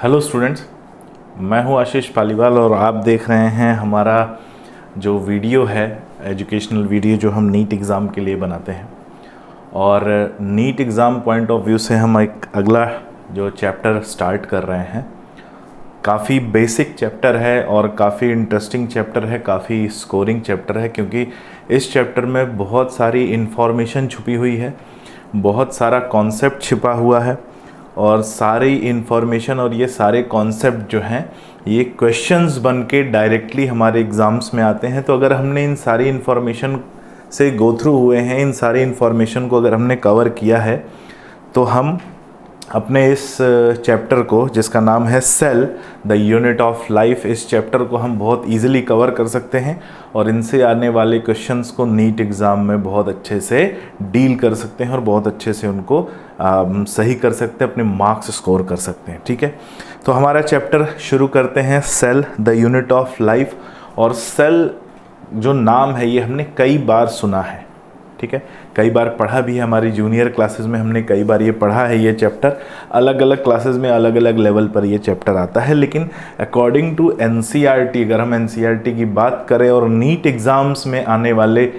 Hello students, मैं हूं आशीष पालीवाल और आप देख रहे हैं हमारा जो वीडियो है एजुकेशनल वीडियो जो हम नीट एग्ज़ाम के लिए बनाते हैं। और NEET exam point of view से हम एक अगला जो चैप्टर स्टार्ट कर रहे हैं। काफ़ी बेसिक चैप्टर है और काफ़ी इंटरेस्टिंग चैप्टर है, काफ़ी स्कोरिंग चैप्टर है, क्योंकि इस चैप्टर में बहुत सारी इन्फॉर्मेशन छुपी हुई है, बहुत सारा कॉन्सेप्ट छिपा हुआ है और सारी इन्फॉर्मेशन और ये सारे कॉन्सेप्ट जो हैं ये क्वेश्चंस बन के डायरेक्टली हमारे एग्ज़ाम्स में आते हैं। तो अगर हमने इन सारी इन्फॉर्मेशन से गो थ्रू हुए हैं, इन सारी इन्फॉर्मेशन को अगर हमने कवर किया है, तो हम अपने इस चैप्टर को, जिसका नाम है cell the unit of life, इस चैप्टर को हम बहुत इजीली कवर कर सकते हैं और इनसे आने वाले क्वेश्चंस को नीट एग्ज़ाम में बहुत अच्छे से डील कर सकते हैं और बहुत अच्छे से उनको सही कर सकते हैं, अपने मार्क्स स्कोर कर सकते हैं। ठीक है, तो हमारा चैप्टर शुरू करते हैं, cell the unit of life. और सेल जो नाम है ये हमने कई बार सुना है, ठीक है, कई बार पढ़ा भी है, हमारी जूनियर क्लासेस में हमने कई बार ये पढ़ा है। ये चैप्टर अलग अलग क्लासेस में अलग अलग लेवल पर ये चैप्टर आता है, लेकिन अकॉर्डिंग टू एनसीईआरटी, अगर हम एनसीईआरटी की बात करें और नीट एग्ज़ाम्स में आने वाले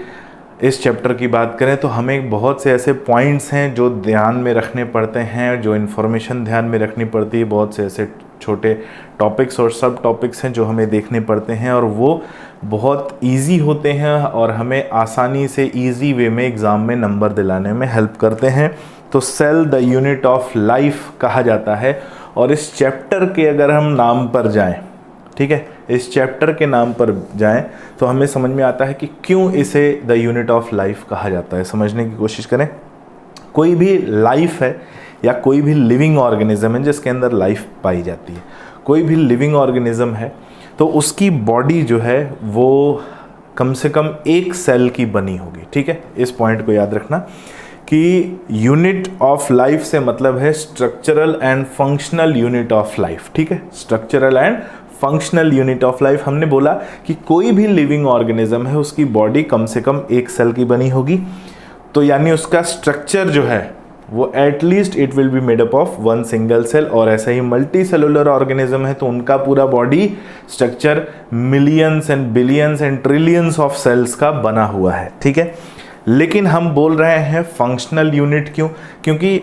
इस चैप्टर की बात करें, तो हमें बहुत से ऐसे पॉइंट्स हैं जो ध्यान में रखने पड़ते हैं, जो इन्फॉर्मेशन ध्यान में रखनी पड़ती है। बहुत से ऐसे छोटे टॉपिक्स और सब टॉपिक्स हैं जो हमें देखने पड़ते हैं और वो बहुत इजी होते हैं और हमें आसानी से इजी वे में एग्ज़ाम में नंबर दिलाने में हेल्प करते हैं। तो cell the unit of life कहा जाता है। और इस चैप्टर के अगर हम नाम पर जाएं, ठीक है, इस चैप्टर के नाम पर जाएं तो हमें समझ में आता है कि क्यों इसे द यूनिट ऑफ लाइफ कहा जाता है। समझने की कोशिश करें। कोई भी लाइफ है या कोई भी लिविंग ऑर्गेनिज्म है जिसके अंदर लाइफ पाई जाती है, कोई भी लिविंग ऑर्गेनिज्म है, तो उसकी बॉडी जो है वो कम से कम एक सेल की बनी होगी। ठीक है, इस पॉइंट को याद रखना कि यूनिट ऑफ लाइफ से मतलब है structural and functional unit of life. ठीक है, structural and functional unit of life. हमने बोला कि कोई भी लिविंग ऑर्गेनिज्म है उसकी बॉडी कम से कम एक सेल की बनी होगी, तो यानी उसका स्ट्रक्चर जो है वो at least it will be made up of one single cell. और ऐसा ही मल्टी सेलुलर ऑर्गेनिज्म है तो उनका पूरा body structure millions and billions and trillions of cells का बना हुआ है। ठीक है, लेकिन हम बोल रहे हैं फंक्शनल यूनिट क्यों? क्योंकि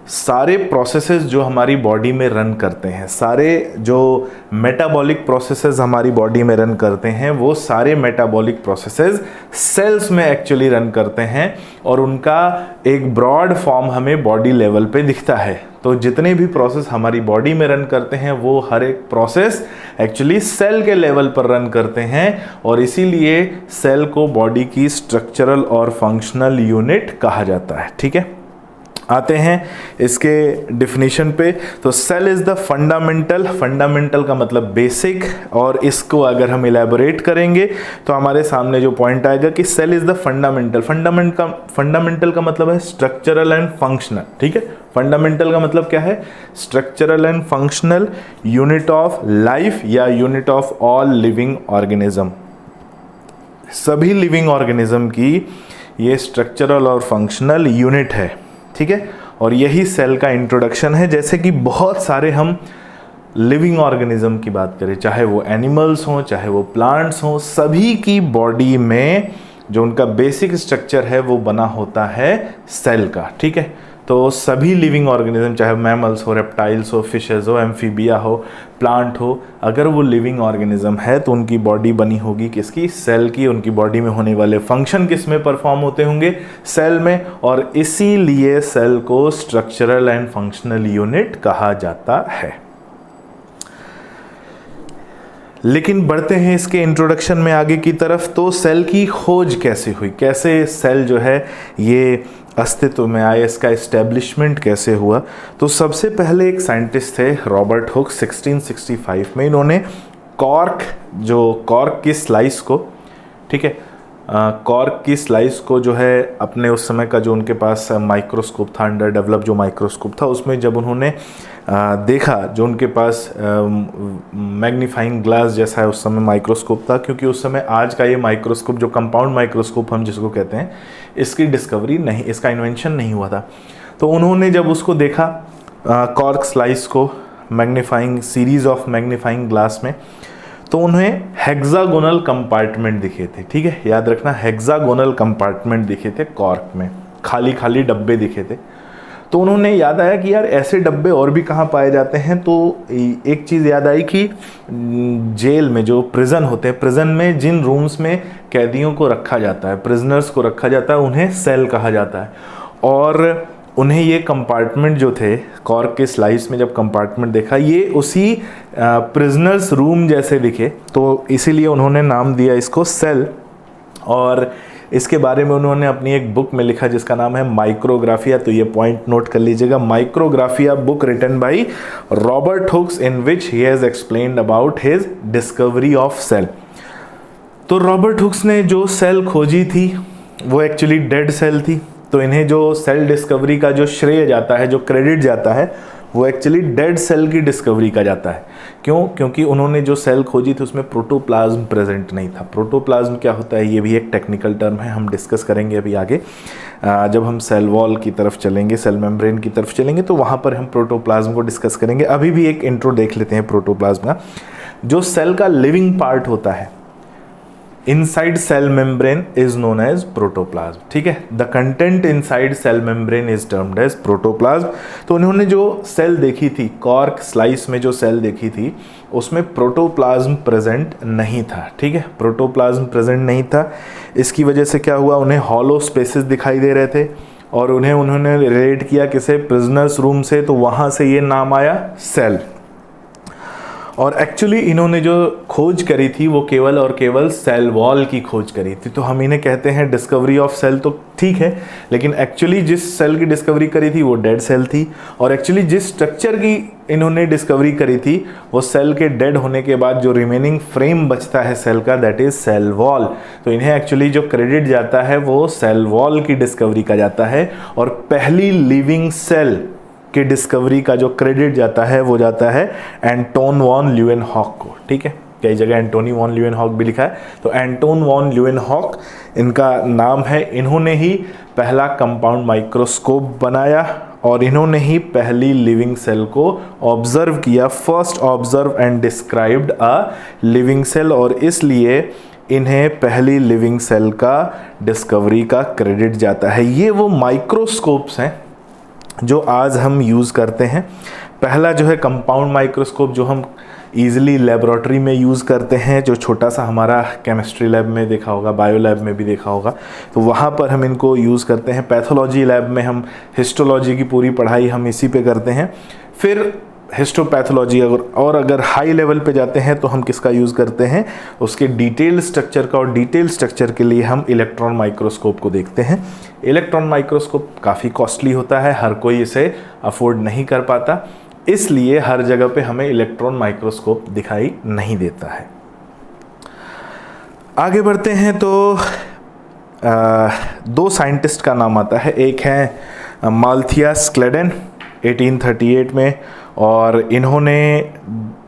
सारे प्रोसेसेस जो हमारी बॉडी में रन करते हैं, सारे जो मेटाबॉलिक प्रोसेसेस हमारी बॉडी में रन करते हैं, वो सारे मेटाबॉलिक प्रोसेसेस सेल्स में एक्चुअली रन करते हैं और उनका एक ब्रॉड फॉर्म हमें बॉडी लेवल पे दिखता है। तो जितने भी प्रोसेस हमारी बॉडी में रन करते हैं वो हर एक प्रोसेस एक्चुअली सेल के लेवल पर रन करते हैं और इसीलिए सेल को बॉडी की स्ट्रक्चरल और फंक्शनल यूनिट कहा जाता है। ठीक है, आते हैं इसके डिफिनीशन पे। तो cell is the fundamental, fundamental का मतलब बेसिक, और इसको अगर हम इलेबोरेट करेंगे तो हमारे सामने जो पॉइंट आएगा कि cell is the fundamental. Fundamental का मतलब है स्ट्रक्चरल एंड फंक्शनल। ठीक है, फंडामेंटल का मतलब क्या है? Structural and functional unit of life या unit of all living organism. सभी लिविंग ऑर्गेनिज्म की ये स्ट्रक्चरल और फंक्शनल यूनिट है। ठीक है, और यही सेल का इंट्रोडक्शन है। जैसे कि बहुत सारे हम लिविंग ऑर्गेनिज्म की बात करें, चाहे वो एनिमल्स हों चाहे वो प्लांट्स हों, सभी की बॉडी में जो उनका बेसिक स्ट्रक्चर है वो बना होता है सेल का। ठीक है, तो सभी लिविंग ऑर्गेनिज्म, चाहे मैमल्स हो, रेप्टाइल्स हो, फिशेज हो, एम्फीबिया हो, प्लांट हो, अगर वो लिविंग ऑर्गेनिज्म है तो उनकी बॉडी बनी होगी किसकी? सेल की। उनकी बॉडी में होने वाले फंक्शन किस में परफॉर्म होते होंगे? सेल में। और इसीलिए सेल को स्ट्रक्चरल एंड फंक्शनल यूनिट कहा जाता है। लेकिन बढ़ते हैं इसके इंट्रोडक्शन में आगे की तरफ। तो सेल की खोज कैसे हुई, कैसे सेल जो है ये अस्तित्व में आए, इसका इस्टेब्लिशमेंट कैसे हुआ? तो सबसे पहले एक साइंटिस्ट थे रॉबर्ट हुक, 1665 में। इन्होंने कॉर्क की स्लाइस को, ठीक है, कॉर्क की स्लाइस को जो है अपने उस समय का जो उनके पास माइक्रोस्कोप था, अंडर डेवलप जो माइक्रोस्कोप था, उसमें जब उन्होंने देखा, जो उनके पास मैग्नीफाइंग ग्लास जैसा है उस समय माइक्रोस्कोप था, क्योंकि उस समय आज का ये माइक्रोस्कोप जो कंपाउंड माइक्रोस्कोप हम जिसको कहते हैं, इसकी डिस्कवरी नहीं, इसका इन्वेंशन नहीं हुआ था। तो उन्होंने जब उसको देखा कॉर्क स्लाइस को, magnifying series of magnifying glass में, तो उन्हें हेक्सागोनल कंपार्टमेंट दिखे थे। ठीक है, याद रखना, हेक्सागोनल कंपार्टमेंट दिखे थे कॉर्क में, खाली खाली डब्बे दिखे थे। तो उन्होंने याद आया कि यार ऐसे डब्बे और भी कहाँ पाए जाते हैं। तो एक चीज़ याद आई कि जेल में जो प्रिजन होते हैं, प्रिजन में जिन रूम्स में कैदियों को रखा जाता है, प्रिजनर्स को रखा जाता है, उन्हें सेल कहा जाता है। और उन्हें ये कंपार्टमेंट जो थे, कॉर्क के स्लाइस में जब कंपार्टमेंट देखा, ये उसी प्रिजनर्स रूम जैसे दिखे, तो इसीलिए उन्होंने नाम दिया इसको सेल। और इसके बारे में उन्होंने अपनी एक बुक में लिखा जिसका नाम है माइक्रोग्राफिया। तो ये पॉइंट नोट कर लीजिएगा, Micrographia book written by Robert Hooks, in which he has explained about his discovery of cell. तो रॉबर्ट हुक्स ने जो सेल खोजी थी वो एक्चुअली डेड सेल थी। तो इन्हें जो सेल डिस्कवरी का जो श्रेय जाता है, जो क्रेडिट जाता है, वो एक्चुअली डेड सेल की डिस्कवरी का जाता है। क्यों? क्योंकि उन्होंने जो सेल खोजी थी उसमें प्रोटोप्लाज्म प्रेजेंट नहीं था। प्रोटोप्लाज्म क्या होता है, ये भी एक टेक्निकल टर्म है, हम डिस्कस करेंगे अभी आगे। जब हम सेल वॉल की तरफ चलेंगे, सेल मेम्ब्रेन की तरफ चलेंगे, तो वहाँ पर हम प्रोटोप्लाज्म को डिस्कस करेंगे। अभी भी एक इंट्रो देख लेते हैं प्रोटोप्लाज्म का। जो सेल का लिविंग पार्ट होता है inside cell membrane is known as protoplasm। ठीक है, the content inside cell membrane is termed as protoplasm। तो उन्होंने जो सेल देखी थी, कॉर्क स्लाइस में जो सेल देखी थी, उसमें प्रोटोप्लाज्म प्रेजेंट नहीं था। ठीक है, प्रोटोप्लाज्म प्रेजेंट नहीं था। इसकी वजह से क्या हुआ, उन्हें हॉलो स्पेसेस दिखाई दे रहे थे और उन्होंने रिलेट किया किसे, प्रिजनर्स रूम से, तो वहाँ से ये नाम आया सेल। और एक्चुअली इन्होंने जो खोज करी थी वो केवल और केवल सेल वॉल की खोज करी थी। तो हम इन्हें कहते हैं डिस्कवरी ऑफ सेल, तो ठीक है, लेकिन एक्चुअली जिस सेल की डिस्कवरी करी थी वो डेड सेल थी। और एक्चुअली जिस स्ट्रक्चर की इन्होंने डिस्कवरी करी थी वो सेल के डेड होने के बाद जो रिमेनिंग फ्रेम बचता है सेल का, दैट इज सेल वॉल। तो इन्हें एक्चुअली जो क्रेडिट जाता है वो सेल वॉल की डिस्कवरी का जाता है। और पहली लिविंग सेल की डिस्कवरी का जो क्रेडिट जाता है वो जाता है एंटोन वॉन ल्यूवेनहॉक को। ठीक है, कई जगह एंटोनी वॉन ल्यूवेनहॉक भी लिखा है, तो एंटोन वॉन ल्यूवेनहॉक इनका नाम है। इन्होंने ही पहला कंपाउंड माइक्रोस्कोप बनाया और इन्होंने ही पहली लिविंग सेल को ऑब्जर्व किया। First observe and described a living cell, और इसलिए इन्हें पहली लिविंग सेल का डिस्कवरी का क्रेडिट जाता है। ये वो माइक्रोस्कोप्स हैं जो आज हम यूज़ करते हैं। पहला जो है कंपाउंड माइक्रोस्कोप, जो हम ईजिली लेबोरेटरी में यूज़ करते हैं, जो छोटा सा हमारा केमिस्ट्री लैब में देखा होगा, बायो लैब में भी देखा होगा, तो वहाँ पर हम इनको यूज़ करते हैं। पैथोलॉजी लैब में हम हिस्टोलॉजी की पूरी पढ़ाई हम इसी पे करते हैं। फिर हिस्टोपैथोलॉजी और अगर हाई लेवल पे जाते हैं तो हम किसका यूज़ करते हैं, उसके डिटेल स्ट्रक्चर का। और डिटेल स्ट्रक्चर के लिए हम इलेक्ट्रॉन माइक्रोस्कोप को देखते हैं। इलेक्ट्रॉन माइक्रोस्कोप काफ़ी कॉस्टली होता है, हर कोई इसे अफोर्ड नहीं कर पाता, इसलिए हर जगह पे हमें इलेक्ट्रॉन माइक्रोस्कोप दिखाई नहीं देता है। आगे बढ़ते हैं तो दो साइंटिस्ट का नाम आता है। एक है माल्थियास क्लेडेन 1838 में, और इन्होंने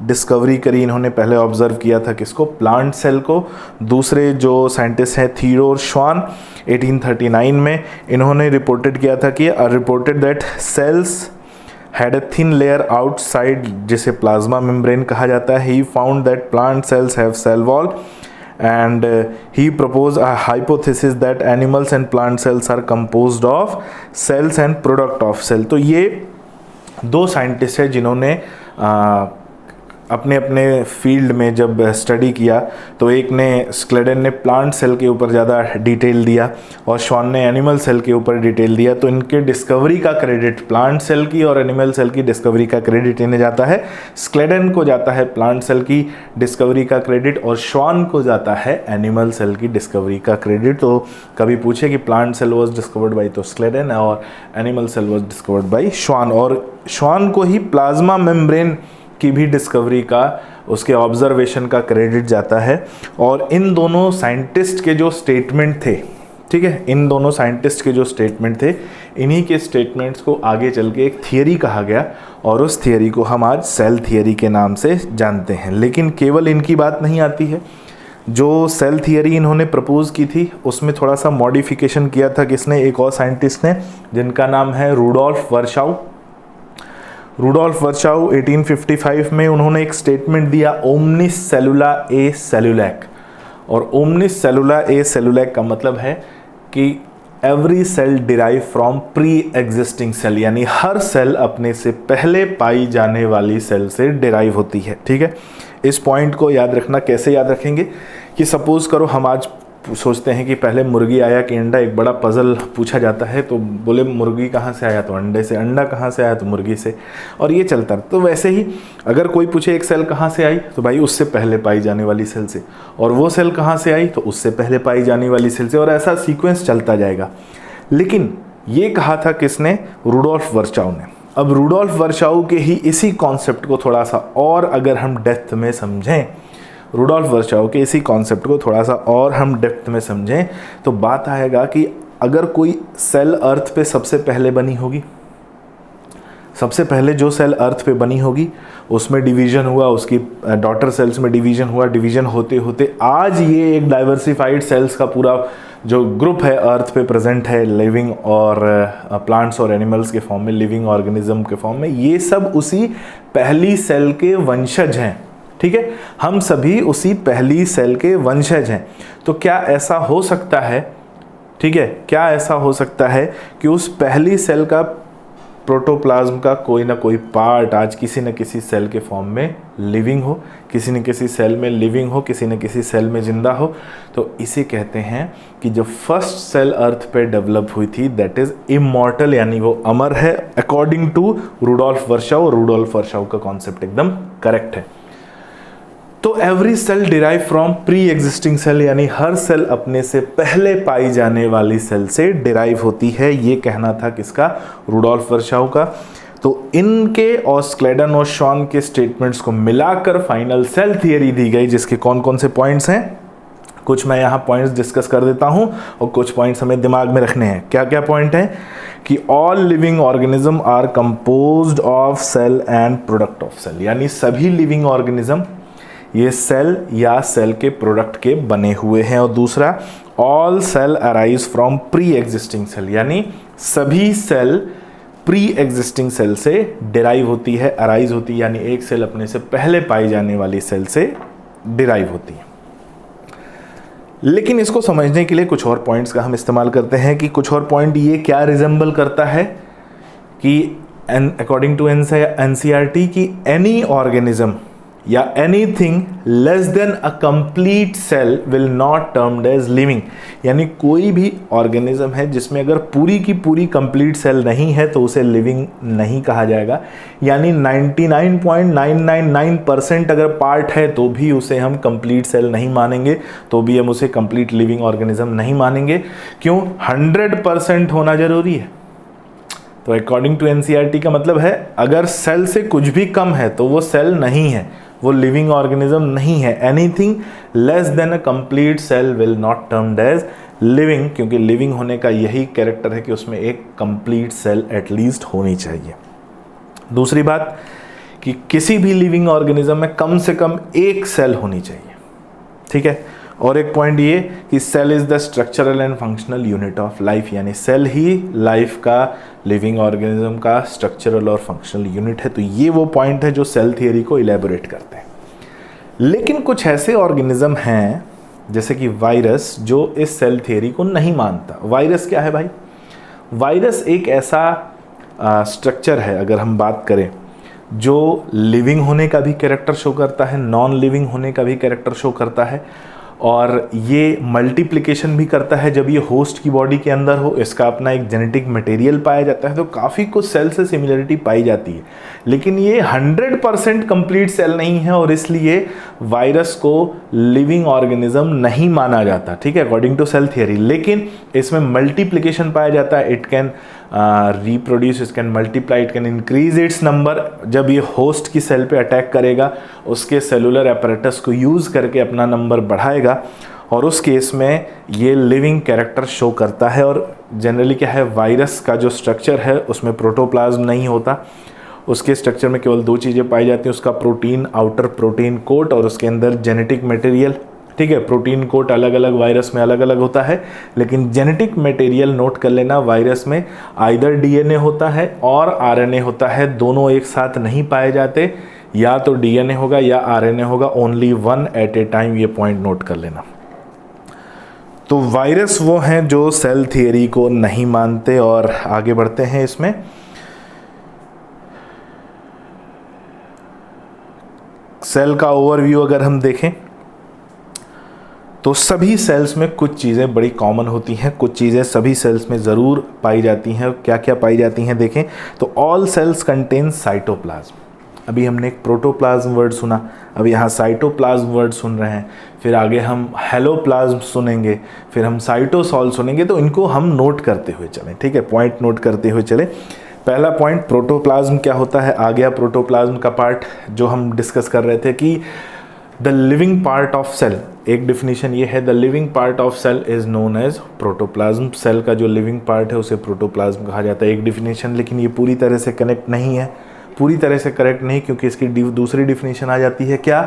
डिस्कवरी करी, इन्होंने पहले ऑब्जर्व किया था किसको, प्लांट सेल को। दूसरे जो साइंटिस्ट हैं थियोडोर श्वान 1839 में, इन्होंने रिपोर्टेड किया था कि reported that cells had a thin layer outside, जिसे प्लाज्मा मेम्ब्रेन कहा जाता है। He found that plant cells have cell wall and he proposed a hypothesis that animals and plant cells are composed of cells and product of cell। तो ये दो scientist हैं जिन्होंने अपने अपने फील्ड में जब स्टडी किया, तो एक ने स्क्लेडन ने प्लांट सेल के ऊपर ज़्यादा डिटेल दिया और श्वान ने एनिमल सेल के ऊपर डिटेल दिया। तो इनके डिस्कवरी का क्रेडिट, प्लांट सेल की और एनिमल सेल की डिस्कवरी का क्रेडिट इन्हें जाता है। स्क्लेडन को जाता है प्लांट सेल की डिस्कवरी का क्रेडिट और श्वान को जाता है एनिमल सेल की डिस्कवरी का क्रेडिट। तो कभी पूछे कि plant cell was discovered by तो स्क्लेडन और animal cell was discovered by Schwann, और श्वान को ही प्लाज्मा मेम्ब्रेन की भी डिस्कवरी का, उसके ऑब्जर्वेशन का क्रेडिट जाता है। और इन दोनों साइंटिस्ट के जो स्टेटमेंट थे, ठीक है, इन दोनों साइंटिस्ट के जो स्टेटमेंट थे, इन्हीं के स्टेटमेंट्स को आगे चल के एक थियरी कहा गया और उस थियरी को हम आज सेल थियरी के नाम से जानते हैं। लेकिन केवल इनकी बात नहीं आती है, जो सेल थियरी इन्होंने प्रपोज की थी उसमें थोड़ा सा मॉडिफिकेशन किया था किसने, एक और साइंटिस्ट ने, जिनका नाम है रूडोल्फ वर्शाउ। रूडोल्फ वर्चाउ 1855 में उन्होंने एक स्टेटमेंट दिया, ओमनिस सेलुला ए सेलुलैक। और ओमनिस सेलुला ए सेलुलैक का मतलब है कि every cell derive from pre existing cell, यानी हर सेल अपने से पहले पाई जाने वाली सेल से डिराइव होती है। ठीक है, इस पॉइंट को याद रखना। कैसे याद रखेंगे कि सपोज करो हम आज सोचते हैं कि पहले मुर्गी आया कि अंडा, एक बड़ा पजल पूछा जाता है, तो बोले मुर्गी कहाँ से आया, तो अंडे से, अंडा कहाँ से आया, तो मुर्गी से, और ये चलता। तो वैसे ही अगर कोई पूछे एक सेल कहाँ से आई, तो भाई उससे पहले पाई जाने वाली सेल से, और वो सेल कहाँ से आई, तो उससे पहले पाई जाने वाली सेल से, और ऐसा सीक्वेंस चलता जाएगा। लेकिन ये कहा था किसने? रूडोल्फ वर्चाउ ने। अब रूडोल्फ वर्चाउ के ही इसी कॉन्सेप्ट को थोड़ा सा और अगर हम डेप्थ में समझें, रूडोल्फ वर्चाउ के इसी कॉन्सेप्ट को थोड़ा सा और हम डेप्थ में समझें, तो बात आएगा कि अगर कोई सेल अर्थ पे सबसे पहले बनी होगी, सबसे पहले जो सेल अर्थ पे बनी होगी उसमें डिवीजन हुआ, उसकी डॉटर सेल्स में डिवीजन हुआ, डिवीजन होते होते आज ये एक डाइवर्सिफाइड सेल्स का पूरा जो ग्रुप है अर्थ पे प्रेजेंट है, लिविंग और प्लांट्स और एनिमल्स के फॉर्म में, लिविंग ऑर्गेनिज्म के फॉर्म में, ये सब उसी पहली सेल के वंशज हैं। ठीक है, हम सभी उसी पहली सेल के वंशज हैं। तो क्या ऐसा हो सकता है, ठीक है, क्या ऐसा हो सकता है कि उस पहली सेल का प्रोटोप्लाज्म का कोई ना कोई पार्ट आज किसी न किसी सेल के फॉर्म में लिविंग हो, किसी न किसी सेल में लिविंग हो, किसी न किसी सेल में जिंदा हो? तो इसे कहते हैं कि जो फर्स्ट सेल अर्थ पे डेवलप हुई थी दैट इज इमॉर्टल, यानी वो अमर है, according to Rudolf Virchow. Rudolf Virchow का कॉन्सेप्ट एकदम करेक्ट है। तो every cell derive from pre existing cell, यानी हर सेल अपने से पहले पाई जाने वाली सेल से डिराइव होती है, ये कहना था किसका? रूडोल्फ वर्चाउ का। तो इनके और स्क्लेडन और शॉन के स्टेटमेंट्स को मिलाकर फाइनल सेल थियरी दी गई, जिसके कौन कौन से पॉइंट्स हैं, कुछ मैं यहाँ पॉइंट्स डिस्कस कर देता हूँ और कुछ पॉइंट्स हमें दिमाग में रखने हैं। क्या क्या पॉइंट है? कि all living organism are composed of cell and product of cell, यानी सभी लिविंग ऑर्गेनिज्म ये सेल या सेल के प्रोडक्ट के बने हुए हैं। और दूसरा, all cell arise from pre existing cell, यानी सभी सेल प्री एग्जिस्टिंग सेल से डिराइव होती है, अराइज होती है, यानी एक सेल अपने से पहले पाई जाने वाली सेल से डिराइव होती है। लेकिन इसको समझने के लिए कुछ और पॉइंट्स का हम इस्तेमाल करते हैं कि कुछ और पॉइंट ये क्या रिजेंबल करता है कि अकॉर्डिंग टू एनसीईआरटी की एनी ऑर्गेनिज्म या anything less than a complete cell will not termed as living, यानी कोई भी ऑर्गेनिज्म है जिसमें अगर पूरी की पूरी कंप्लीट सेल नहीं है तो उसे लिविंग नहीं कहा जाएगा। यानी 99.999% अगर पार्ट है तो भी उसे हम कंप्लीट सेल नहीं मानेंगे, तो भी हम उसे कंप्लीट लिविंग ऑर्गेनिज्म नहीं मानेंगे। क्यों? 100% होना जरूरी है। तो अकॉर्डिंग टू एनसीईआरटी का मतलब है अगर सेल से कुछ भी कम है तो वो सेल नहीं है, वो लिविंग ऑर्गेनिज्म नहीं है। Anything less than a complete cell will not termed as living, क्योंकि लिविंग होने का यही कैरेक्टर है कि उसमें एक कंप्लीट सेल एटलीस्ट होनी चाहिए। दूसरी बात कि किसी भी लिविंग ऑर्गेनिज्म में कम से कम एक सेल होनी चाहिए। ठीक है, और एक पॉइंट ये कि cell is the structural and functional unit of life, यानी सेल ही लाइफ का, लिविंग ऑर्गेनिज्म का स्ट्रक्चरल और फंक्शनल यूनिट है। तो ये वो पॉइंट है जो सेल थियरी को इलेबोरेट करते हैं। लेकिन कुछ ऐसे ऑर्गेनिज्म हैं जैसे कि वायरस जो इस सेल थियरी को नहीं मानता। वायरस क्या है भाई? वायरस एक ऐसा स्ट्रक्चर है, अगर हम बात करें, जो लिविंग होने का भी कैरेक्टर शो करता है, नॉन लिविंग होने का भी कैरेक्टर शो करता है, और ये मल्टीप्लिकेशन भी करता है जब ये होस्ट की बॉडी के अंदर हो। इसका अपना एक जेनेटिक मटेरियल पाया जाता है, तो काफ़ी कुछ सेल से सिमिलरिटी पाई जाती है। लेकिन ये 100% कंप्लीट सेल नहीं है और इसलिए वायरस को लिविंग ऑर्गेनिज्म नहीं माना जाता। ठीक है, अकॉर्डिंग टू सेल थियरी। लेकिन इसमें मल्टीप्लिकेशन पाया जाता है, it can reproduce, it can multiply, it can increase its number. जब ये होस्ट की सेल पे अटैक करेगा, उसके सेलुलर apparatus को यूज़ करके अपना नंबर बढ़ाएगा, और उस केस में ये लिविंग कैरेक्टर शो करता है। और जनरली क्या है, वायरस का जो स्ट्रक्चर है उसमें प्रोटोप्लाज्म नहीं होता, उसके स्ट्रक्चर में केवल दो चीज़ें पाई जाती हैं, उसका प्रोटीन, आउटर प्रोटीन कोट, और उसके अंदर जेनेटिक मटेरियल। ठीक है। प्रोटीन कोड अलग अलग वायरस में अलग अलग होता है, लेकिन जेनेटिक मटेरियल नोट कर लेना, वायरस में आइदर डीएनए होता है और आरएनए होता है, दोनों एक साथ नहीं पाए जाते, या तो डीएनए होगा या आरएनए होगा, only one at a time, ये पॉइंट नोट कर लेना। तो वायरस वो हैं जो सेल थियरी को नहीं मानते। और आगे बढ़ते हैं इसमें। सेल का ओवरव्यू अगर हम देखें तो सभी सेल्स में कुछ चीज़ें बड़ी कॉमन होती हैं, कुछ चीज़ें सभी सेल्स में ज़रूर पाई जाती हैं। क्या क्या पाई जाती हैं देखें तो ऑल सेल्स कंटेन साइटोप्लाज्म। अभी हमने एक प्रोटोप्लाज्म वर्ड सुना, अब यहाँ साइटोप्लाज्म वर्ड सुन रहे हैं, फिर आगे हम हेलोप्लाज्म सुनेंगे, फिर हम साइटोसॉल सुनेंगे। तो इनको हम नोट करते हुए चलें, ठीक है, पॉइंट नोट करते हुए चलें। पहला पॉइंट प्रोटोप्लाज्म क्या होता है, आ गया प्रोटोप्लाज्म का पार्ट जो हम डिस्कस कर रहे थे कि the living part of cell. एक डिफिनीशन ये है, the living part of cell is known as protoplasm. Cell का जो लिविंग पार्ट है उसे प्रोटोप्लाज्म कहा जाता है, एक डिफिनीशन। लेकिन ये पूरी तरह से कनेक्ट नहीं है, पूरी तरह से करेक्ट नहीं, क्योंकि इसकी दूसरी डिफिनीशन आ जाती है क्या,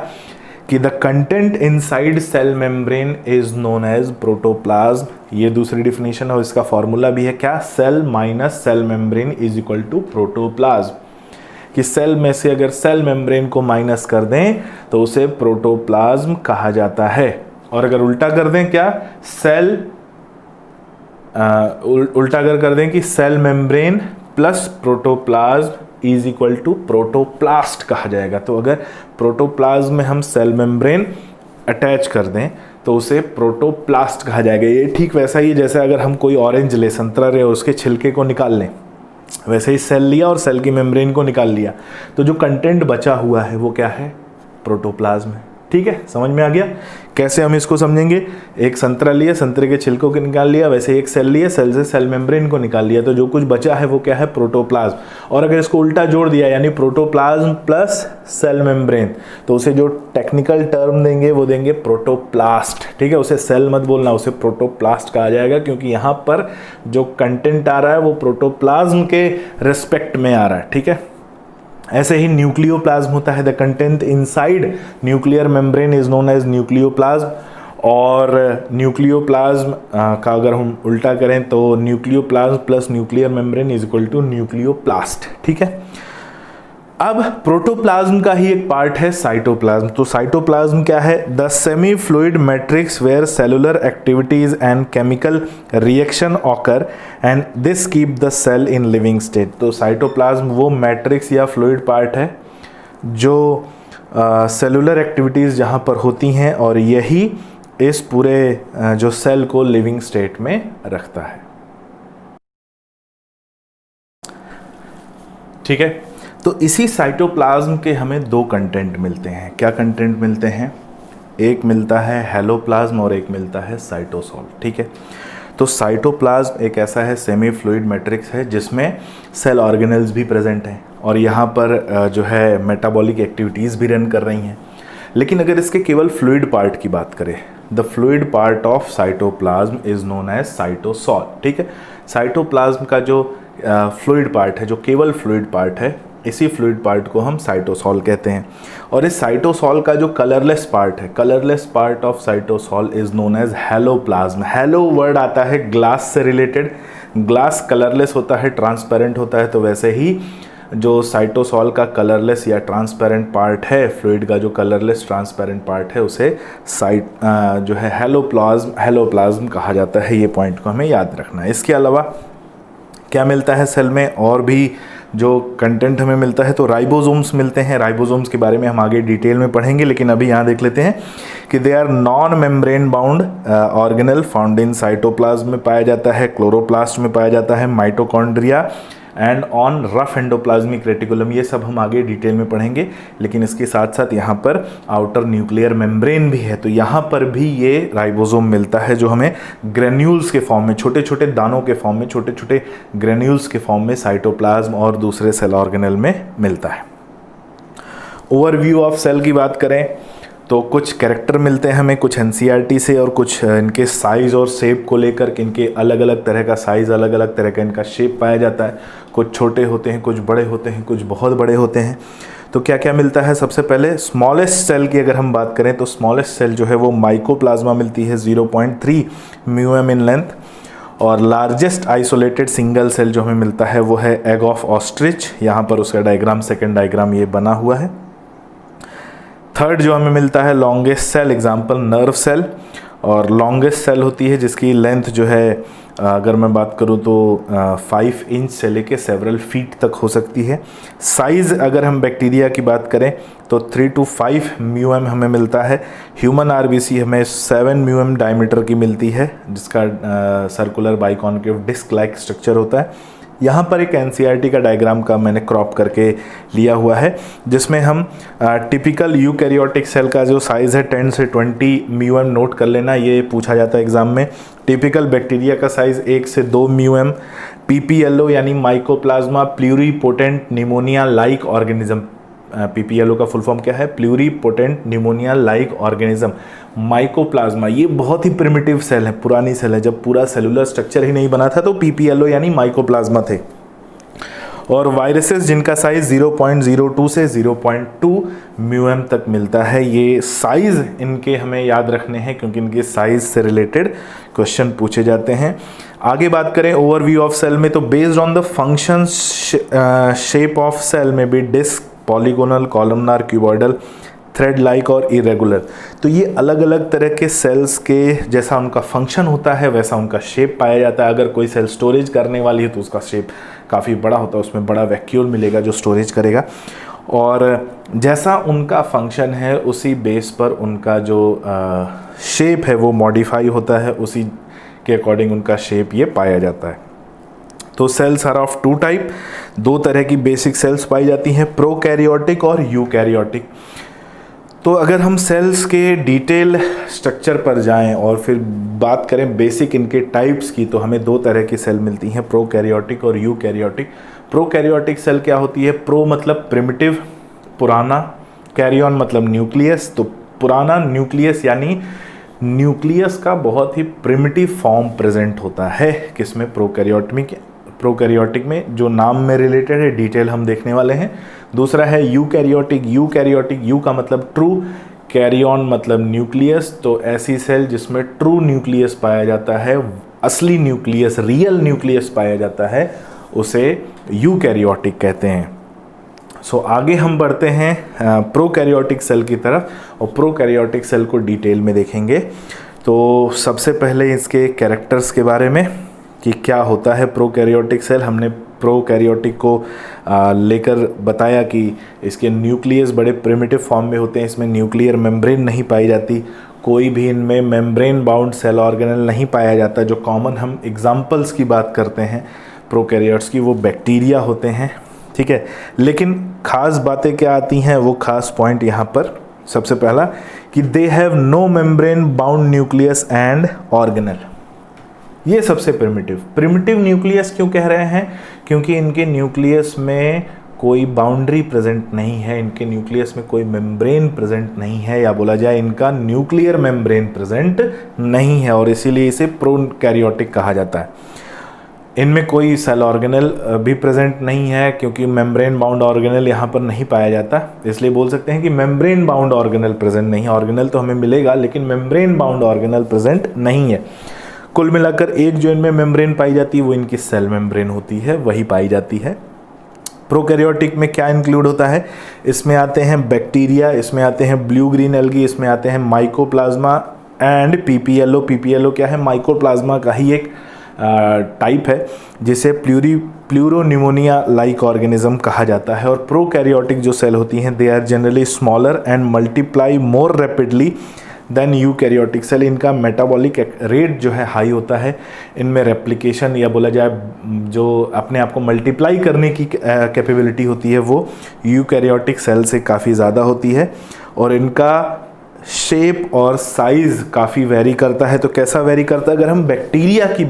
कि the content inside cell membrane is known as protoplasm. ये दूसरी डिफिनीशन है और इसका फॉर्मूला भी है क्या, cell minus cell membrane is equal to protoplasm. कि सेल में से अगर सेल मेम्ब्रेन को माइनस कर दें तो उसे प्रोटोप्लाज्म कहा जाता है। और अगर उल्टा कर दें क्या, उल्टा अगर कर दें कि cell membrane plus protoplasm is equal to protoplast कहा जाएगा। तो अगर प्रोटोप्लाज्म में हम सेल मेम्ब्रेन अटैच कर दें तो उसे प्रोटोप्लास्ट कहा जाएगा। ये ठीक वैसा ही जैसे अगर हम कोई ऑरेंज ले, संतरा ले और उसके छिलके को निकाल लें, वैसे ही सेल लिया और सेल की मेम्ब्रेन को निकाल लिया, तो जो कंटेंट बचा हुआ है वो क्या है, प्रोटोप्लाज्म है। ठीक है, समझ में आ गया। कैसे हम इसको समझेंगे, एक संतरा लिया, संतरे के छिलकों को निकाल लिया, वैसे एक सेल लिया, सेल से सेल मेम्ब्रेन को निकाल लिया, तो जो कुछ बचा है वो क्या है, प्रोटोप्लाज्म। और अगर इसको उल्टा जोड़ दिया यानी प्रोटोप्लाज्म प्लस सेल मेम्ब्रेन, तो उसे जो टेक्निकल टर्म देंगे वो देंगे प्रोटोप्लास्ट। ठीक है, उसे सेल मत बोलना, उसे प्रोटोप्लास्ट कहा जाएगा, क्योंकि यहाँ पर जो कंटेंट आ रहा है वो प्रोटोप्लाज्म के रिस्पेक्ट में आ रहा है। ठीक है, ऐसे ही न्यूक्लियोप्लाज्म होता है, the content inside nuclear membrane is known as nucleoplasm. और न्यूक्लियोप्लाज्म का अगर हम उल्टा करें तो nucleoplasm plus nuclear membrane is equal to nucleoplast. ठीक है, अब प्रोटोप्लाज्म का ही एक पार्ट है साइटोप्लाज्म। तो साइटोप्लाज्म क्या है, the semi fluid matrix where cellular activities and chemical reaction occur and this keep the cell in living state. तो साइटोप्लाज्म वो मैट्रिक्स या फ्लूइड पार्ट है जो सेलुलर एक्टिविटीज़ जहाँ पर होती हैं और यही इस पूरे जो सेल को लिविंग स्टेट में रखता है। ठीक है, तो इसी साइटोप्लाज्म के हमें दो कंटेंट मिलते हैं। क्या कंटेंट मिलते हैं, एक मिलता है हेलोप्लाज्म और एक मिलता है साइटोसॉल। ठीक है, तो साइटोप्लाज्म एक ऐसा है सेमी फ्लूइड मैट्रिक्स है जिसमें सेल ऑर्गेनेल्स भी प्रेजेंट हैं और यहाँ पर जो है मेटाबॉलिक एक्टिविटीज़ भी रन कर रही हैं। लेकिन अगर इसके केवल फ्लूइड पार्ट की बात करें, the fluid part of cytoplasm is known as cytosol. ठीक है, साइटोप्लाज्म का जो फ्लूइड पार्ट है, जो केवल फ्लूइड पार्ट है, इसी फ्लूइड पार्ट को हम साइटोसॉल कहते हैं। और इस साइटोसॉल का जो कलरलेस पार्ट है, colourless part of cytosol is known as hyaloplasm. Hyalo word आता है ग्लास से रिलेटेड, ग्लास कलरलेस होता है, ट्रांसपेरेंट होता है, तो वैसे ही जो साइटोसॉल का कलरलेस या ट्रांसपेरेंट पार्ट है, फ्लूइड का जो कलरलेस ट्रांसपेरेंट पार्ट है, उसे जो है हेलोप्लाज्म कहा जाता है। ये पॉइंट को हमें याद रखना है। इसके अलावा क्या मिलता है सेल में, और भी जो कंटेंट हमें मिलता है, तो राइबोसोम्स मिलते हैं। राइबोसोम्स के बारे में हम आगे डिटेल में पढ़ेंगे, लेकिन अभी यहाँ देख लेते हैं कि they are non membrane bound organelle found in cytoplasm में पाया जाता है, क्लोरोप्लास्ट में पाया जाता है, mitochondria and on rough endoplasmic reticulum. ये सब हम आगे डिटेल में पढ़ेंगे, लेकिन इसके साथ साथ यहाँ पर आउटर न्यूक्लियर मेम्ब्रेन भी है, तो यहाँ पर भी ये राइबोसोम मिलता है जो हमें ग्रेन्यूल्स के फॉर्म में, छोटे छोटे दानों के फॉर्म में, छोटे छोटे ग्रेन्यूल्स के फॉर्म में साइटोप्लाज्म और दूसरे सेल ऑर्गेनल में मिलता है। ओवरव्यू ऑफ सेल की बात करें तो कुछ कैरेक्टर मिलते हैं हमें, कुछ एनसीईआरटी से, और कुछ इनके साइज़ और शेप को लेकर कि इनके अलग अलग तरह का साइज़, अलग अलग तरह का इनका शेप पाया जाता है। कुछ छोटे होते हैं, कुछ बड़े होते हैं, कुछ बहुत बड़े होते हैं। तो क्या क्या मिलता है? सबसे पहले स्मॉलेस्ट सेल की अगर हम बात करें तो स्मॉलेस्ट सेल जो है वो माइकोप्लाज्मा मिलती है 0.3 म्यूएम इन लेंथ, और लार्जेस्ट आइसोलेटेड सिंगल सेल जो हमें मिलता है वो है एग ऑफ ऑस्ट्रिच। यहाँ पर उसका डायग्राम, सेकेंड डायग्राम ये बना हुआ है। थर्ड जो हमें मिलता है longest cell, example nerve cell, और लॉन्गेस्ट सेल होती है जिसकी लेंथ जो है अगर मैं बात करूँ तो 5 इंच से लेके सेवरल फीट तक हो सकती है। साइज़ अगर हम बैक्टीरिया की बात करें तो 3 to 5 म्यूएम हमें मिलता है। ह्यूमन आरबीसी हमें 7 म्यूएम डायमीटर की मिलती है, जिसका सर्कुलर बाइकॉन्केव डिस्क लाइक स्ट्रक्चर होता है। यहाँ पर एक एनसीईआरटी का डायग्राम का मैंने क्रॉप करके लिया हुआ है, जिसमें हम टिपिकल यूकैरियोटिक सेल का जो साइज़ है 10 से 20 म्यूएम नोट कर लेना, ये पूछा जाता है एग्जाम में। टिपिकल बैक्टीरिया का साइज़ 1 से 2 म्यूएम। पीपीएलओ यानी mycoplasma pluripotent pneumonia like organism, PPLO का फुल फॉर्म क्या है? Pluripotent pneumonia like organism. Mycoplasma ये बहुत ही प्रिमिटिव सेल है, पुरानी सेल है, जब पूरा सेलुलर स्ट्रक्चर ही नहीं बना था तो पीपीएलओ यानी माइकोप्लाज्मा थे। और वायरसेस जिनका साइज 0.02 से 0.2 म्यूएम तक मिलता है। ये साइज इनके हमें याद रखने हैं क्योंकि इनके साइज से रिलेटेड क्वेश्चन पूछे जाते हैं। आगे बात करें ओवरव्यू ऑफ सेल में, तो based on the function shape of cell में भी disc, polygonal, columnar, cuboidal, thread like और इरेगुलर। तो ये अलग अलग तरह के सेल्स के जैसा उनका फंक्शन होता है वैसा उनका शेप पाया जाता है। अगर कोई सेल स्टोरेज करने वाली है तो उसका शेप काफ़ी बड़ा होता है, उसमें बड़ा वैक्यूल मिलेगा जो स्टोरेज करेगा, और जैसा उनका फंक्शन है उसी बेस पर उनका जो शेप है वो मॉडिफाई होता है, उसी के अकॉर्डिंग उनका शेप ये पाया जाता है। तो सेल्स आर ऑफ 2 टाइप, 2 तरह की बेसिक सेल्स पाई जाती हैं, प्रोकैरियोटिक और यूकैरियोटिक। तो अगर हम सेल्स के डिटेल स्ट्रक्चर पर जाएं और फिर बात करें बेसिक इनके टाइप्स की, तो हमें 2 तरह की सेल मिलती हैं, प्रोकैरियोटिक और यूकैरियोटिक। प्रोकैरियोटिक सेल क्या होती है? प्रो मतलब प्रिमिटिव, पुराना, कैरियन मतलब न्यूक्लियस। तो पुराना न्यूक्लियस यानी न्यूक्लियस का बहुत ही प्रिमिटिव फॉर्म प्रेजेंट होता है किसमें? प्रोकैरियोटिक में, जो नाम में रिलेटेड है, डिटेल हम देखने वाले हैं। दूसरा है यूकैरियोटिक। यूकैरियोटिक, यू का मतलब ट्रू, कैरियन मतलब न्यूक्लियस। तो ऐसी सेल जिसमें ट्रू न्यूक्लियस पाया जाता है, असली न्यूक्लियस, रियल न्यूक्लियस पाया जाता है, उसे यूकैरियोटिक कहते हैं। सो आगे हम बढ़ते हैं प्रोकैरियोटिक सेल की तरफ, और प्रोकैरियोटिक सेल को डिटेल में देखेंगे। तो सबसे पहले इसके कैरेक्टर्स के बारे में कि क्या होता है प्रोकैरियोटिक सेल। हमने प्रोकैरियोटिक को लेकर बताया कि इसके न्यूक्लियस बड़े प्रिमिटिव फॉर्म में होते हैं, इसमें न्यूक्लियर मेम्ब्रेन नहीं पाई जाती, कोई भी इनमें मेम्ब्रेन बाउंड सेल ऑर्गेनल नहीं पाया जाता। जो कॉमन हम एग्जांपल्स की बात करते हैं प्रोकैरियोट्स की, वो बैक्टीरिया होते हैं, ठीक है। लेकिन खास बातें क्या आती हैं, वो खास पॉइंट यहाँ पर सबसे पहला कि they have no membrane bound nucleus and organelle. ये सबसे प्रिमिटिव न्यूक्लियस क्यों कह रहे हैं? क्योंकि इनके न्यूक्लियस में कोई बाउंड्री प्रेजेंट नहीं है, इनके न्यूक्लियस में कोई मेम्ब्रेन प्रेजेंट नहीं है, या बोला जाए इनका न्यूक्लियर मेम्ब्रेन प्रेजेंट नहीं है, और इसीलिए इसे प्रोकैरियोटिक कहा जाता है। इनमें कोई सेल ऑर्गेनल भी प्रेजेंट नहीं है क्योंकि मेम्ब्रेन बाउंड ऑर्गेनल यहाँ पर नहीं पाया जाता, इसलिए बोल सकते हैं कि मेम्ब्रेन बाउंड ऑर्गेनल प्रेजेंट नहीं है। ऑर्गेनल तो हमें मिलेगा लेकिन मेम्ब्रेन बाउंड ऑर्गेनल प्रेजेंट नहीं है। कुल मिलाकर एक जो इनमें मेम्ब्रेन पाई जाती है वो इनकी सेल मेम्ब्रेन होती है, वही पाई जाती है। प्रोकैरियोटिक में क्या इंक्लूड होता है? इसमें आते हैं बैक्टीरिया, इसमें आते हैं ब्लू ग्रीन एल्गी, इसमें आते हैं माइकोप्लाज्मा एंड पीपीएलओ। पीपीएलओ क्या है? माइकोप्लाज्मा का ही एक टाइप है जिसे प्लूरोनिमोनिया लाइक ऑर्गेनिज्म कहा जाता है। और प्रोकैरियोटिक जो सेल होती हैं they are generally smaller and multiply more rapidly than eukaryotic cell. इनका मेटाबॉलिक रेट जो है हाई होता है, इनमें रेप्लिकेशन या बोला जाए जो अपने आप को मल्टीप्लाई करने की कैपेबिलिटी होती है वो यूकैरियोटिक सेल से काफ़ी ज़्यादा होती है, और इनका शेप और साइज़ काफ़ी वेरी करता है। तो कैसा वेरी करता है? अगर हम बैक्टीरिया की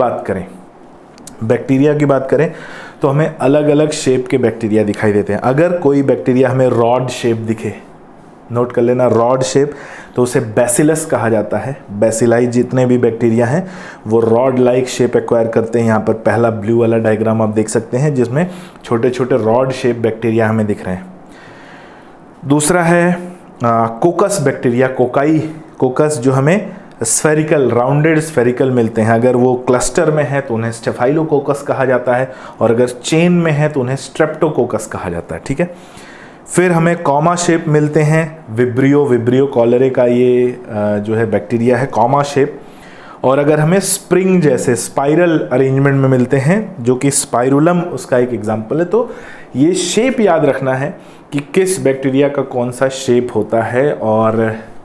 बात करें तो हमें अलग अलग शेप के बैक्टीरिया दिखाई देते हैं। अगर कोई बैक्टीरिया हमें रॉड शेप दिखे, नोट कर लेना रॉड शेप, तो उसे बैसिलस कहा जाता है। बैसिलाई जितने भी बैक्टीरिया हैं वो रॉड लाइक शेप एक्वायर करते हैं। यहाँ पर पहला ब्लू वाला डायग्राम आप देख सकते हैं जिसमें छोटे छोटे रॉड शेप बैक्टीरिया हमें दिख रहे हैं। दूसरा है कोकस बैक्टीरिया, कोकस जो हमें स्फेरिकल, राउंडेड स्फेरिकल मिलते हैं। अगर वो क्लस्टर में है तो उन्हें स्टेफाइलोकोकस कहा जाता है, और अगर चेन में है तो उन्हें स्ट्रेप्टोकोकस कहा जाता है। ठीक है, फिर हमें कॉमा शेप मिलते हैं, विब्रियो कॉलरे का ये जो है बैक्टीरिया है, कॉमा शेप। और अगर हमें स्प्रिंग जैसे स्पाइरल अरेंजमेंट में मिलते हैं, जो कि स्पाइरुलम उसका एक एग्जाम्पल है। तो ये शेप याद रखना है कि किस बैक्टीरिया का कौन सा शेप होता है और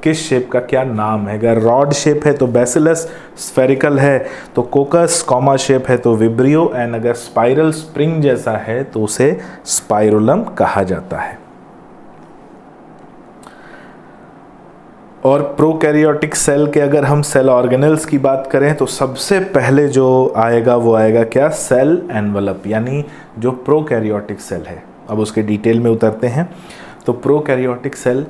किस शेप का क्या नाम है। अगर रॉड शेप है तो बैसिलस, स्फेरिकल है तो कोकस, कॉमा शेप है तो विब्रियो, एंड अगर स्पाइरल स्प्रिंग जैसा है तो उसे स्पाइरुलम कहा जाता है। और प्रोकैरियोटिक सेल के अगर हम सेल ऑर्गेनेल्स की बात करें तो सबसे पहले जो आएगा वो आएगा क्या, सेल एनवलप, यानी जो प्रोकैरियोटिक सेल है। अब उसके डिटेल में उतरते हैं। तो प्रोकैरियोटिक सेल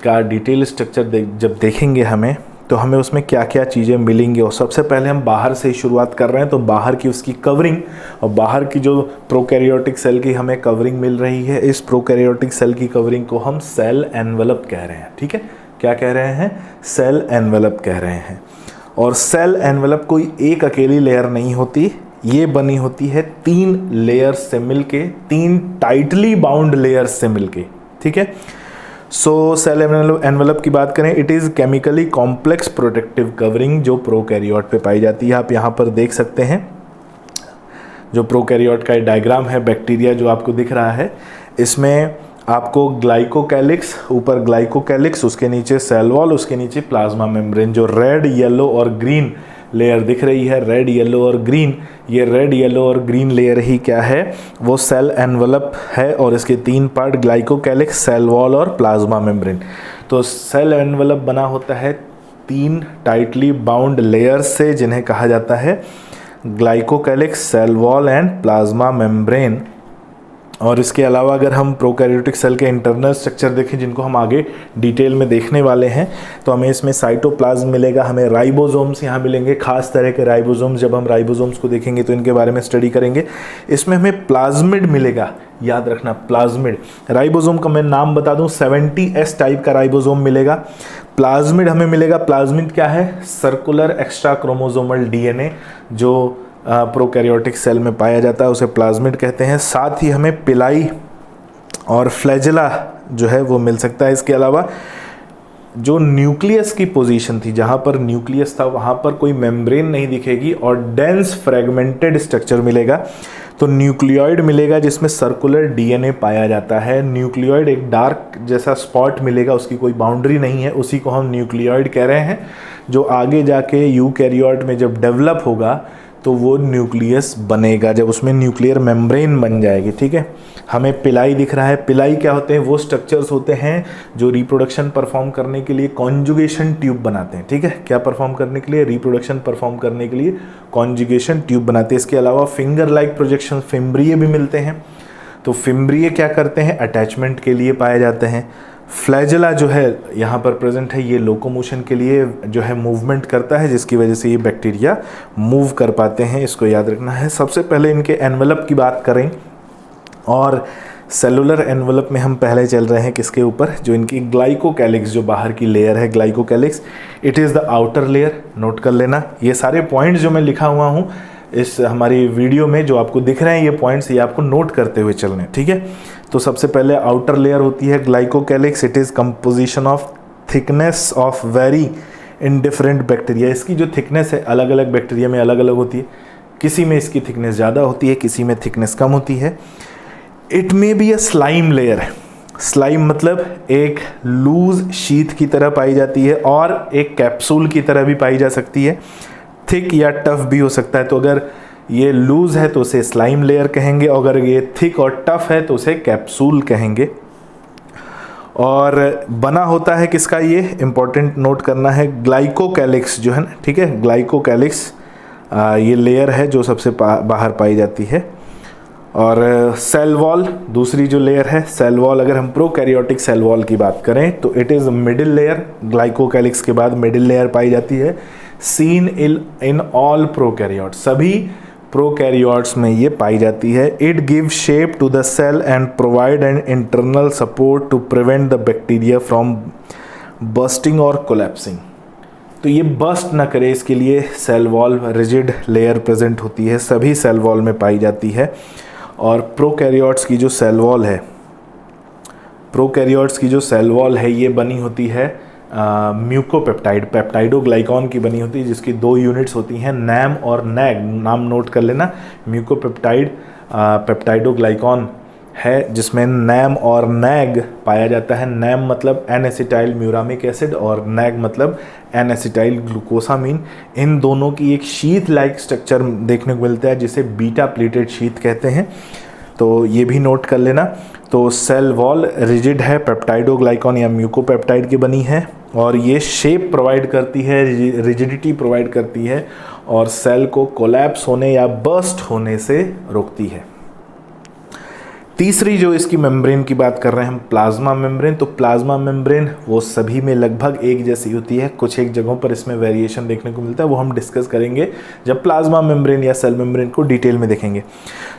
का डिटेल स्ट्रक्चर जब देखेंगे हमें, तो हमें उसमें क्या क्या चीज़ें मिलेंगी। और सबसे पहले हम बाहर से ही शुरुआत कर रहे हैं, तो बाहर की उसकी कवरिंग, और बाहर की जो प्रोकैरियोटिक सेल की हमें कवरिंग मिल रही है, इस प्रोकैरियोटिक सेल की कवरिंग को हम सेल एनवलप कह रहे हैं। ठीक है, क्या कह रहे हैं, सेल एनवलप कह रहे हैं। और सेल एनवलप कोई एक अकेली लेयर नहीं होती, ये बनी होती है 3 लेयर्स से मिलके, 3 टाइटली बाउंड लेयर्स से मिलके। ठीक है, सो सेल एनवलप की बात करें, it is chemically complex protective covering जो प्रोकैरियोट पे पाई जाती है। आप यहाँ पर देख सकते हैं जो प्रोकैरियोट का डायग्राम है, बैक्टीरिया जो आपको दिख रहा है, इसमें आपको ग्लाइकोकैलिक्स, ऊपर ग्लाइकोकैलिक्स, उसके नीचे सेल वॉल, उसके नीचे प्लाज्मा मेम्ब्रेन, जो रेड, येलो और ग्रीन लेयर दिख रही है, रेड, येलो और ग्रीन, ये रेड, येलो और ग्रीन लेयर ही क्या है, वो सेल एनवलप है। और इसके 3 पार्ट, ग्लाइकोकैलिक्स, सेल वॉल और प्लाज्मा मेम्ब्रेन। तो सेल एनवलप बना होता है 3 टाइटली बाउंड लेयर्स से, जिन्हें कहा जाता है glycocalyx, cell wall and plasma membrane. और इसके अलावा अगर हम प्रोकैरियोटिक सेल के इंटरनल स्ट्रक्चर देखें, जिनको हम आगे डिटेल में देखने वाले हैं, तो हमें इसमें साइटोप्लाज्म मिलेगा, हमें राइबोसोम्स यहाँ मिलेंगे, खास तरह के राइबोसोम्स। जब हम राइबोसोम्स को देखेंगे तो इनके बारे में स्टडी करेंगे। इसमें हमें प्लाज्मिड मिलेगा, याद रखना प्लाज्मिड। राइबोसोम का मैं नाम बता दूं, 70S टाइप का राइबोसोम मिलेगा। प्लाज्मिड हमें मिलेगा, प्लाज्मिड क्या है, सर्कुलर एक्स्ट्रा क्रोमोसोमल DNA जो प्रोकैरियोटिक सेल में पाया जाता है, उसे प्लाज्मिड कहते हैं। साथ ही हमें पिलाई और फ्लैजेला जो है वो मिल सकता है। इसके अलावा जो न्यूक्लियस की पोजीशन थी, जहाँ पर न्यूक्लियस था वहाँ पर कोई मेम्ब्रेन नहीं दिखेगी, और डेंस फ्रेगमेंटेड स्ट्रक्चर मिलेगा। तो न्यूक्लियोइड मिलेगा जिसमें सर्कुलर DNA पाया जाता है। न्यूक्लियोइड एक डार्क जैसा स्पॉट मिलेगा, उसकी कोई बाउंड्री नहीं है, उसी को हम न्यूक्लियोइड कह रहे हैं, जो आगे जाके यूकैरियोट में जब डेवलप होगा तो वो न्यूक्लियस बनेगा, जब उसमें न्यूक्लियर मेम्ब्रेन बन जाएगी। ठीक है, हमें पिलाई दिख रहा है। पिलाई क्या होते हैं, वो स्ट्रक्चर्स होते हैं जो रिप्रोडक्शन परफॉर्म करने के लिए कॉन्जुगेशन ट्यूब बनाते हैं। ठीक है, क्या परफॉर्म करने के लिए, रिप्रोडक्शन परफॉर्म करने के लिए कॉन्जुगेशन ट्यूब बनाते हैं। इसके अलावा फिंगर लाइक प्रोजेक्शन, फिम्ब्रिये भी मिलते हैं। तो फिम्ब्रिये क्या करते हैं, अटैचमेंट के लिए पाए जाते हैं। फ्लैजेला जो है यहाँ पर प्रेजेंट है, ये लोकोमोशन के लिए जो है मूवमेंट करता है, जिसकी वजह से ये बैक्टीरिया मूव कर पाते हैं, इसको याद रखना है। सबसे पहले इनके एनवलप की बात करें, और सेलुलर एनवलप में हम पहले चल रहे हैं किसके ऊपर, जो इनकी ग्लाइकोकैलिक्स, जो बाहर की लेयर है glycocalyx, it is the outer layer. Note कर लेना, ये सारे पॉइंट्स जो मैं लिखा हुआ हूँ इस हमारी वीडियो में जो आपको दिख रहे हैं, ये पॉइंट्स, ये आपको नोट करते हुए चलने। ठीक है, तो सबसे पहले आउटर लेयर होती है glycocalyx. It is composition of thickness of very in different bacteria. इसकी जो थिकनेस है अलग अलग बैक्टीरिया में अलग अलग होती है, किसी में इसकी थिकनेस ज़्यादा होती है, किसी में थिकनेस कम होती है। It may be a slime layer. Slime मतलब एक लूज शीथ की तरह पाई जाती है, और एक कैप्सूल की तरह भी पाई जा सकती है। थिक या टफ भी हो सकता है। तो अगर ये लूज है तो उसे स्लाइम लेयर कहेंगे, और अगर ये थिक और टफ है तो उसे कैप्सूल कहेंगे। और बना होता है किसका, ये इंपॉर्टेंट नोट करना है, ग्लाइकोकैलिक्स जो है ना, ठीक है, ग्लाइकोकैलिक्स ये लेयर है जो सबसे बाहर पाई जाती है। और सेल वॉल दूसरी जो लेयर है, सेल वॉल, अगर हम प्रोकैरियोटिक सेल वॉल की बात करें तो it is middle layer. Glycocalyx के बाद मिडिल लेयर पाई जाती है। सीन इन ऑल प्रोकैरियोट, सभी प्रोकैरियोट्स में ये पाई जाती है। It give shape to the cell and provide an internal support to prevent the bacteria from bursting और कोलैप्सिंग। तो ये बर्स्ट ना करे इसके लिए cell wall rigid layer present होती है, सभी सेल वॉल में पाई जाती है। और प्रोकैरियोट्स की जो सेल वॉल है, प्रोकैरियोट्स की जो सेल वॉल है ये बनी होती है म्यूकोपेप्टाइड, पेप्टाइडोग्लाइकॉन की बनी होती है, जिसकी 2 यूनिट्स होती हैं, नैम और नैग। नाम नोट कर लेना, म्यूकोपेप्टाइड पेप्टाइडोग्लाइकॉन है जिसमें नैम और नैग पाया जाता है। नैम मतलब एन एसिटाइल म्यूरामिक एसिड और नैग मतलब एन एसिटाइल ग्लूकोसामीन। इन दोनों की एक शीथ लाइक स्ट्रक्चर देखने को मिलता है जिसे बीटा प्लेटेड शीथ कहते हैं, तो ये भी नोट कर लेना। तो सेल वॉल रिजिड है, पेप्टाइडोग्लाइकॉन या म्यूकोपेप्टाइड की बनी है और ये शेप प्रोवाइड करती है, रिजिडिटी प्रोवाइड करती है और सेल को कोलैप्स होने या बर्स्ट होने से रोकती है। तीसरी जो इसकी मेम्ब्रेन की बात कर रहे हैं हम, प्लाज्मा मेम्ब्रेन। तो प्लाज्मा मेम्ब्रेन वो सभी में लगभग एक जैसी होती है, कुछ एक जगहों पर इसमें वेरिएशन देखने को मिलता है, वो हम डिस्कस करेंगे जब प्लाज्मा मेम्ब्रेन या सेल मेम्ब्रेन को डिटेल में देखेंगे।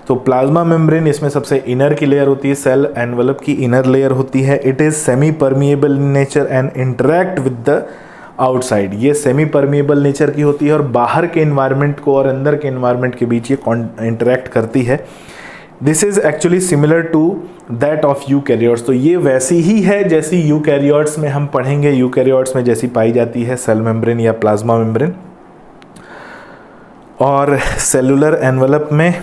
तो प्लाज्मा मेम्ब्रेन इसमें सबसे इनर की लेयर होती है, सेल एनवेलप की इनर लेयर होती है। It is semi permeable in nature and interact with the outside. ये सेमी परमिएबल नेचर की होती है और बाहर के इन्वायरमेंट को और अंदर के इन्वायरमेंट के बीच ये इंटरैक्ट करती है। This is actually similar to that of eukaryotes. तो ये वैसी ही है जैसी यूकैरियोट्स में हम पढ़ेंगे, यूकैरियोट्स में जैसी पाई जाती है सेल मेम्ब्रेन या प्लाज्मा मेम्ब्रेन। और सेलुलर एनवेलप में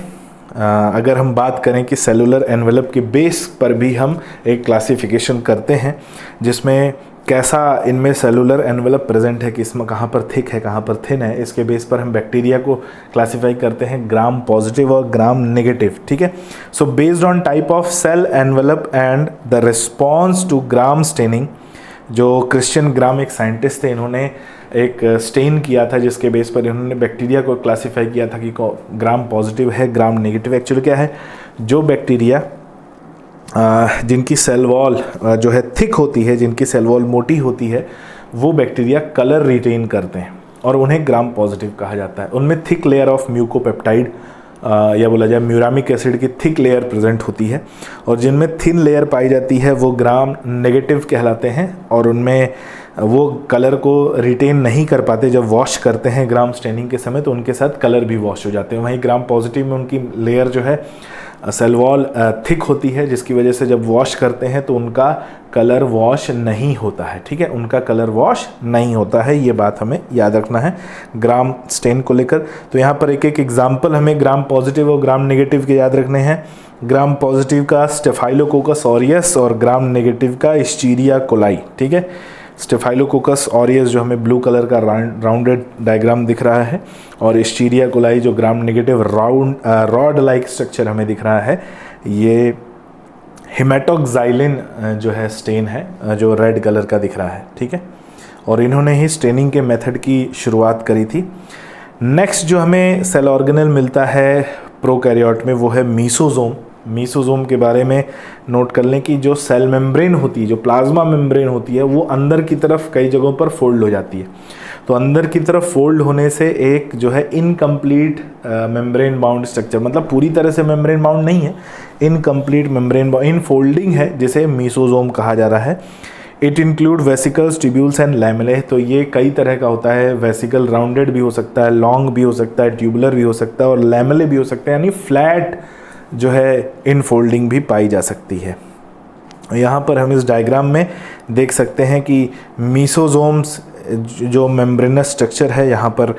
अगर हम बात करें कि सेलुलर एनवेलप के बेस पर भी हम एक क्लासिफिकेशन करते हैं जिसमें कैसा इनमें सेलुलर एनवेलप प्रेजेंट है कि इसमें कहाँ पर थिक है कहाँ पर थिन है, इसके बेस पर हम बैक्टीरिया को क्लासिफाई करते हैं ग्राम पॉजिटिव और ग्राम नेगेटिव। ठीक है, so based on type of cell envelope and the response to gram staining, जो क्रिश्चियन ग्राम एक साइंटिस्ट थे, इन्होंने एक स्टेन किया था जिसके बेस पर इन्होंने बैक्टीरिया को क्लासिफाई किया था कि ग्राम पॉजिटिव है ग्राम नेगेटिव। एक्चुअली क्या है, जो बैक्टीरिया जिनकी सेल वॉल जो है थिक होती है, जिनकी सेल वॉल मोटी होती है, वो बैक्टीरिया कलर रिटेन करते हैं और उन्हें ग्राम पॉजिटिव कहा जाता है। उनमें थिक लेयर ऑफ म्यूकोपेप्टाइड या बोला जाए म्यूरामिक एसिड की थिक लेयर प्रेजेंट होती है और जिनमें थिन लेयर पाई जाती है वो ग्राम नेगेटिव कहलाते हैं और उनमें वो कलर को रिटेन नहीं कर पाते। जब वॉश करते हैं ग्राम स्टेनिंग के समय तो उनके साथ कलर भी वॉश हो जाते हैं। वहीं ग्राम पॉजिटिव में उनकी लेयर जो है सेल वॉल थिक होती है जिसकी वजह से जब वॉश करते हैं तो उनका कलर वॉश नहीं होता है। ठीक है, उनका कलर वॉश नहीं होता है, ये बात हमें याद रखना है ग्राम स्टेन को लेकर। तो यहाँ पर एक एक एग्जाम्पल हमें ग्राम पॉजिटिव और ग्राम नेगेटिव के याद रखने हैं। ग्राम पॉजिटिव का स्टेफाइलोकोकस ऑरियस और ग्राम नेगेटिव का एस्चीरिया कोलाई। ठीक है, स्टेफाइलोकोकस ऑरियस जो हमें ब्लू कलर का राउंडेड डायग्राम दिख रहा है और एस्चीरिया कोलाई जो gram negative rod like structure हमें दिख रहा है, ये हेमेटोक्साइलिन जो है स्टेन है जो रेड कलर का दिख रहा है। ठीक है, और इन्होंने ही स्टेनिंग के मेथड की शुरुआत करी थी। नेक्स्ट जो हमें सेल ऑर्गेनेल मिलता है प्रोकैरियोट में वो है मीसोजोम। मीसोजोम के बारे में नोट कर लें कि जो सेल मेम्ब्रेन होती है, जो प्लाज्मा मेम्ब्रेन होती है, वो अंदर की तरफ कई जगहों पर फोल्ड हो जाती है। तो अंदर की तरफ फोल्ड होने से एक जो है इनकम्प्लीट मेम्ब्रेन बाउंड स्ट्रक्चर, मतलब पूरी तरह से मेम्ब्रेन बाउंड नहीं है, इनकम्प्लीट मेम्ब्रेन इन फोल्डिंग है जिसे मीसोजोम कहा जा रहा है। It include vesicles, tubules and lamellae. तो ये कई तरह का होता है, वेसिकल राउंडेड भी हो सकता है, लॉन्ग भी हो सकता है, ट्यूबुलर भी हो सकता है और लैमेले भी हो सकता है, यानी फ्लैट जो है इन फोल्डिंग भी पाई जा सकती है। यहाँ पर हम इस डायग्राम में देख सकते हैं कि मीसोजोम्स जो मेम्ब्रेनस स्ट्रक्चर है, यहाँ पर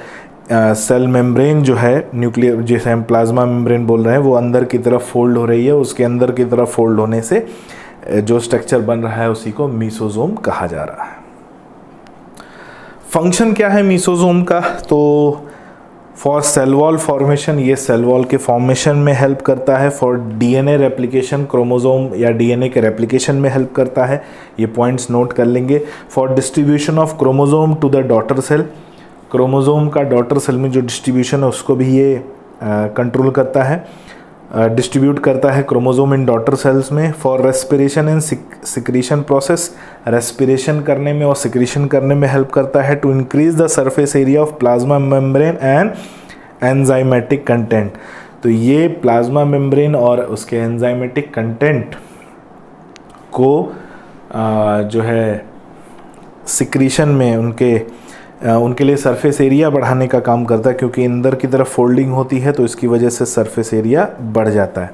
सेल मेम्ब्रेन जो है न्यूक्लियर जिसे हम प्लाज्मा मेम्ब्रेन बोल रहे हैं वो अंदर की तरफ फोल्ड हो रही है। उसके अंदर की तरफ फोल्ड होने से जो स्ट्रक्चर बन रहा है उसी को मीसोजोम कहा जा रहा है। फंक्शन क्या है मीसोजोम का, तो फॉर सेल वॉल फॉर्मेशन, ये सेल वॉल के फॉर्मेशन में हेल्प करता है। फॉर डीएनए रेप्लिकेशन, क्रोमोजोम या डीएनए के रेप्लिकेशन में हेल्प करता है, ये पॉइंट्स नोट कर लेंगे। For distribution of chromosome to the daughter cell, chromosome का डॉटर सेल में जो डिस्ट्रीब्यूशन है उसको भी ये कंट्रोल करता है, डिस्ट्रीब्यूट करता है क्रोमोजोम इन डॉटर सेल्स में। For respiration and secretion process, respiration करने में और सिक्रीशन करने में हेल्प करता है। To increase the surface area of plasma membrane and enzymatic content. तो ये प्लाज्मा मेम्ब्रेन और उसके एंजाइमेटिक कंटेंट को जो है सिक्रीशन में उनके लिए सरफेस एरिया बढ़ाने का काम करता है, क्योंकि अंदर की तरफ फोल्डिंग होती है तो इसकी वजह से सरफेस एरिया बढ़ जाता है।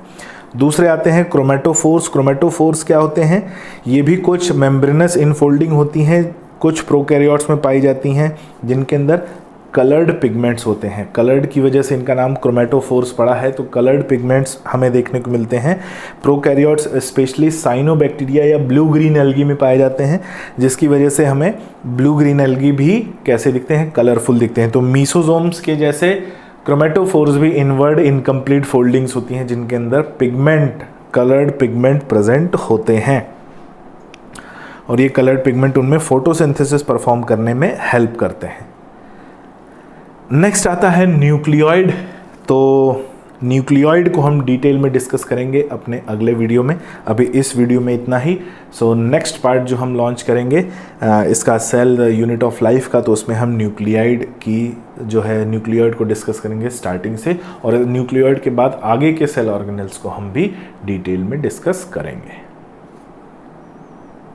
दूसरे आते हैं क्रोमेटोफोर्स। क्रोमेटोफोर्स क्या होते हैं? ये भी कुछ मेम्ब्रेनस इनफोल्डिंग होती हैं, कुछ प्रोकैरियोट्स में पाई जाती हैं, जिनके अंदर कलर्ड पिगमेंट्स होते हैं। कलर्ड की वजह से इनका नाम क्रोमेटोफोर्स पड़ा है। तो कलर्ड पिगमेंट्स हमें देखने को मिलते हैं प्रोकैरियोट्स, स्पेशली साइनोबैक्टीरिया या ब्लू ग्रीन एल्गी में पाए जाते हैं, जिसकी वजह से हमें ब्लू ग्रीन एल्गी भी कैसे दिखते हैं? कलरफुल दिखते हैं। तो मीसोजोम्स के जैसे क्रोमेटोफोर्स भी इनवर्ड इनकम्प्लीट फोल्डिंग्स होती हैं, जिनके अंदर पिगमेंट, कलर्ड पिगमेंट प्रेजेंट होते हैं, और ये कलर्ड पिगमेंट उनमें फोटोसिंथेसिस परफॉर्म करने में हेल्प करते हैं। नेक्स्ट आता है न्यूक्लियोइड। तो न्यूक्लियोइड को हम डिटेल में डिस्कस करेंगे अपने अगले वीडियो में। अभी इस वीडियो में इतना ही। सो नेक्स्ट पार्ट जो हम लॉन्च करेंगे इसका सेल यूनिट ऑफ लाइफ का, तो उसमें हम न्यूक्लियोइड की जो है न्यूक्लियोइड को डिस्कस करेंगे स्टार्टिंग से, और न्यूक्लियोइड के बाद आगे के सेल ऑर्गेनेल्स को हम भी डिटेल में डिस्कस करेंगे।